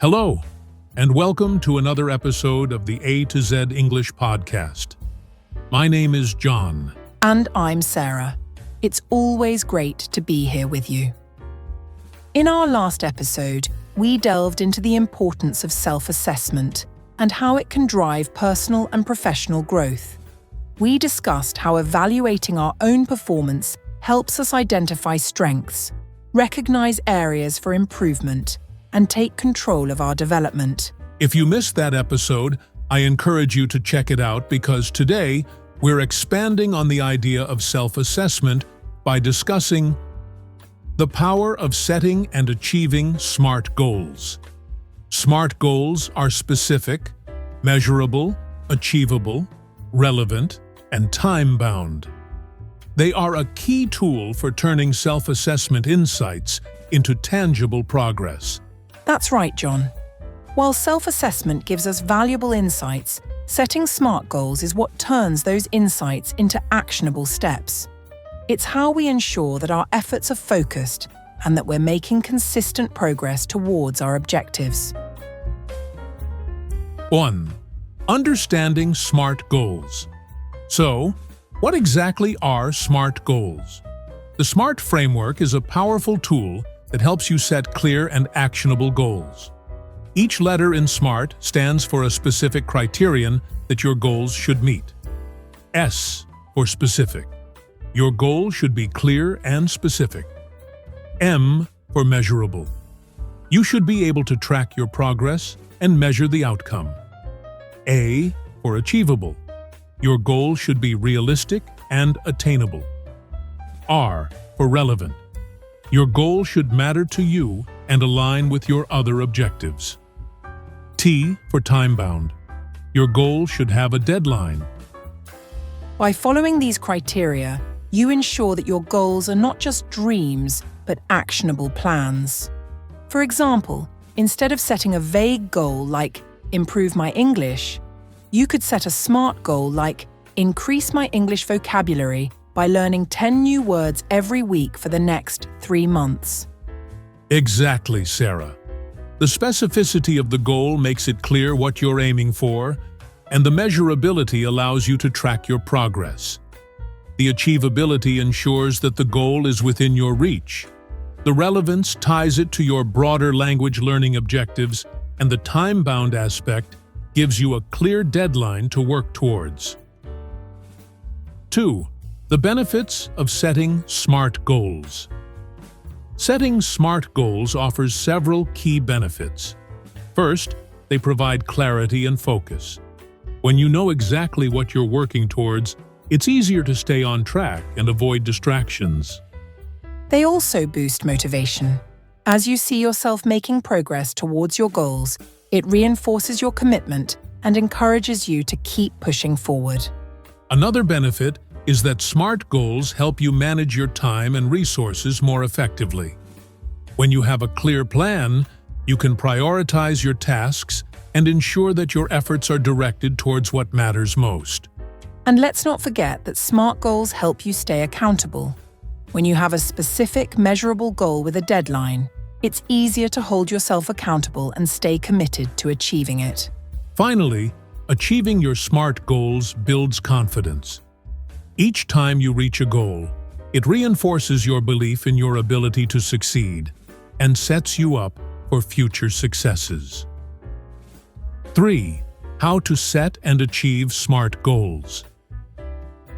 Hello, and welcome to another episode of the A to Z English podcast. My name is John. And I'm Sarah. It's always great to be here with you. In our last episode, we delved into the importance of self-assessment and how it can drive personal and professional growth. We discussed how evaluating our own performance helps us identify strengths, recognize areas for improvement, and take control of our development. If you missed that episode, I encourage you to check it out because today we're expanding on the idea of self-assessment by discussing the power of setting and achieving SMART goals. SMART goals are specific, measurable, achievable, relevant, and time-bound. They are a key tool for turning self-assessment insights into tangible progress. That's right, John. While self-assessment gives us valuable insights, setting SMART goals is what turns those insights into actionable steps. It's how we ensure that our efforts are focused and that we're making consistent progress towards our objectives. 1. Understanding SMART goals. So, what exactly are SMART goals? The SMART framework is a powerful tool that helps you set clear and actionable goals. Each letter in SMART stands for a specific criterion that your goals should meet. S for specific. Your goal should be clear and specific. M for measurable. You should be able to track your progress and measure the outcome. A for achievable. Your goal should be realistic and attainable. R for relevant. Your goal should matter to you and align with your other objectives. T for time-bound. Your goal should have a deadline. By following these criteria, you ensure that your goals are not just dreams, but actionable plans. For example, instead of setting a vague goal like improve my English, you could set a SMART goal like increase my English vocabulary by learning 10 new words every week for the next 3 months. Exactly, Sarah. The specificity of the goal makes it clear what you're aiming for, and the measurability allows you to track your progress. The achievability ensures that the goal is within your reach. The relevance ties it to your broader language learning objectives, and the time-bound aspect gives you a clear deadline to work towards. 2. The benefits of setting SMART goals. Setting SMART goals offers several key benefits. First, they provide clarity and focus. When you know exactly what you're working towards, it's easier to stay on track and avoid distractions. They also boost motivation. As you see yourself making progress towards your goals, it reinforces your commitment and encourages you to keep pushing forward. Another benefit is that SMART goals help you manage your time and resources more effectively. When you have a clear plan, you can prioritize your tasks and ensure that your efforts are directed towards what matters most. And let's not forget that SMART goals help you stay accountable. When you have a specific, measurable goal with a deadline, it's easier to hold yourself accountable and stay committed to achieving it. Finally, achieving your SMART goals builds confidence. Each time you reach a goal, it reinforces your belief in your ability to succeed and sets you up for future successes. 3. How to set and achieve SMART goals.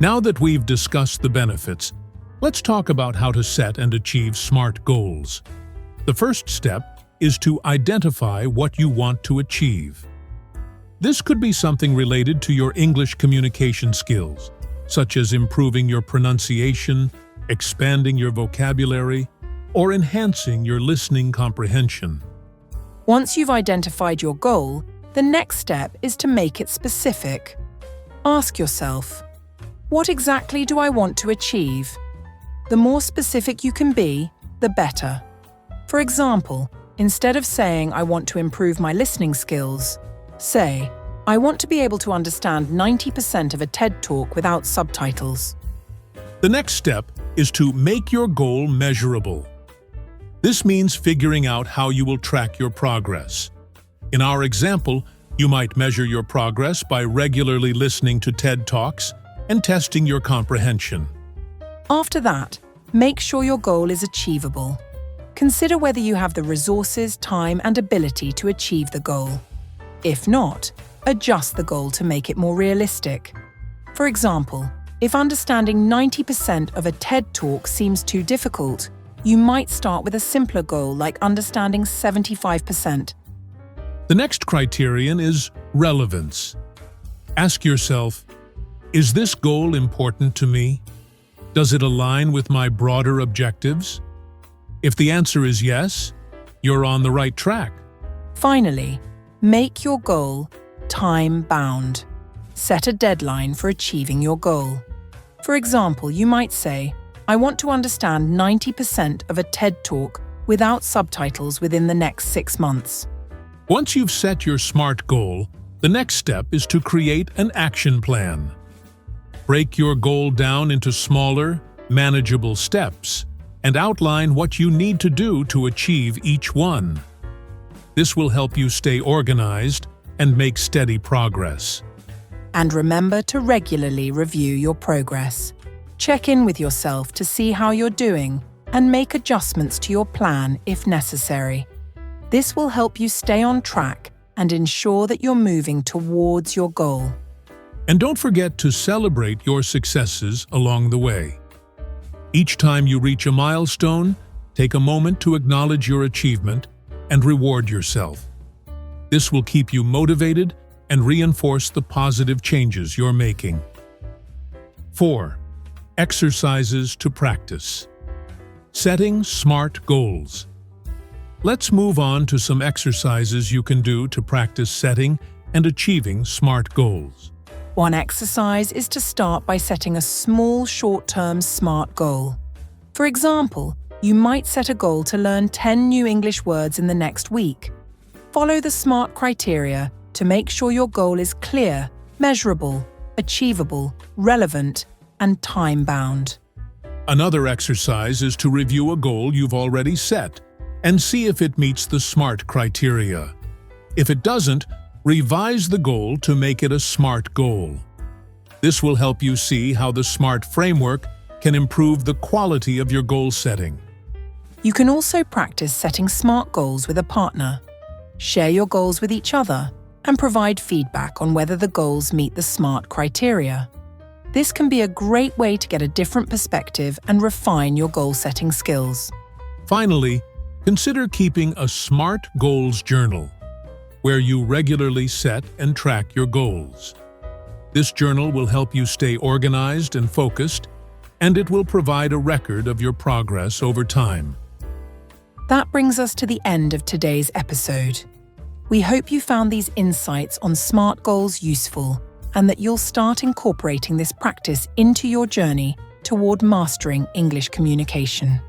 Now that we've discussed the benefits, let's talk about how to set and achieve SMART goals. The first step is to identify what you want to achieve. This could be something related to your English communication skills, such as improving your pronunciation, expanding your vocabulary, or enhancing your listening comprehension. Once you've identified your goal, the next step is to make it specific. Ask yourself, what exactly do I want to achieve? The more specific you can be, the better. For example, instead of saying I want to improve my listening skills, say, I want to be able to understand 90% of a TED Talk without subtitles. The next step is to make your goal measurable. This means figuring out how you will track your progress. In our example, you might measure your progress by regularly listening to TED Talks and testing your comprehension. After that, make sure your goal is achievable. Consider whether you have the resources, time, and ability to achieve the goal. If not, adjust the goal to make it more realistic. For example, if understanding 90% of a TED Talk seems too difficult, you might start with a simpler goal like understanding 75%. The next criterion is relevance. Ask yourself, is this goal important to me? Does it align with my broader objectives? If the answer is yes, you're on the right track. Finally, make your goal time-bound. Set a deadline for achieving your goal. For example, you might say, I want to understand 90% of a TED Talk without subtitles within the next 6 months. Once you've set your SMART goal, the next step is to create an action plan. Break your goal down into smaller, manageable steps and outline what you need to do to achieve each one. This will help you stay organized and make steady progress. And remember to regularly review your progress. Check in with yourself to see how you're doing and make adjustments to your plan if necessary. This will help you stay on track and ensure that you're moving towards your goal. And don't forget to celebrate your successes along the way. Each time you reach a milestone, take a moment to acknowledge your achievement and reward yourself. This will keep you motivated and reinforce the positive changes you're making. 4. Exercises to practice. Setting SMART goals. Let's move on to some exercises you can do to practice setting and achieving SMART goals. One exercise is to start by setting a small short-term SMART goal. For example, you might set a goal to learn 10 new English words in the next week. Follow the SMART criteria to make sure your goal is clear, measurable, achievable, relevant, and time-bound. Another exercise is to review a goal you've already set and see if it meets the SMART criteria. If it doesn't, revise the goal to make it a SMART goal. This will help you see how the SMART framework can improve the quality of your goal setting. You can also practice setting SMART goals with a partner. Share your goals with each other and provide feedback on whether the goals meet the SMART criteria. This can be a great way to get a different perspective and refine your goal-setting skills. Finally, consider keeping a SMART Goals Journal, where you regularly set and track your goals. This journal will help you stay organized and focused, and it will provide a record of your progress over time. That brings us to the end of today's episode. We hope you found these insights on SMART goals useful and that you'll start incorporating this practice into your journey toward mastering English communication.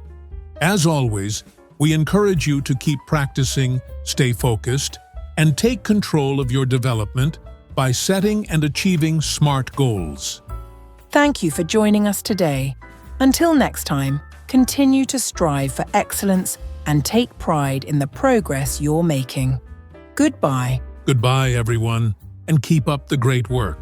As always, we encourage you to keep practicing, stay focused, and take control of your development by setting and achieving SMART goals. Thank you for joining us today. Until next time, continue to strive for excellence and take pride in the progress you're making. Goodbye. Goodbye, everyone, and keep up the great work.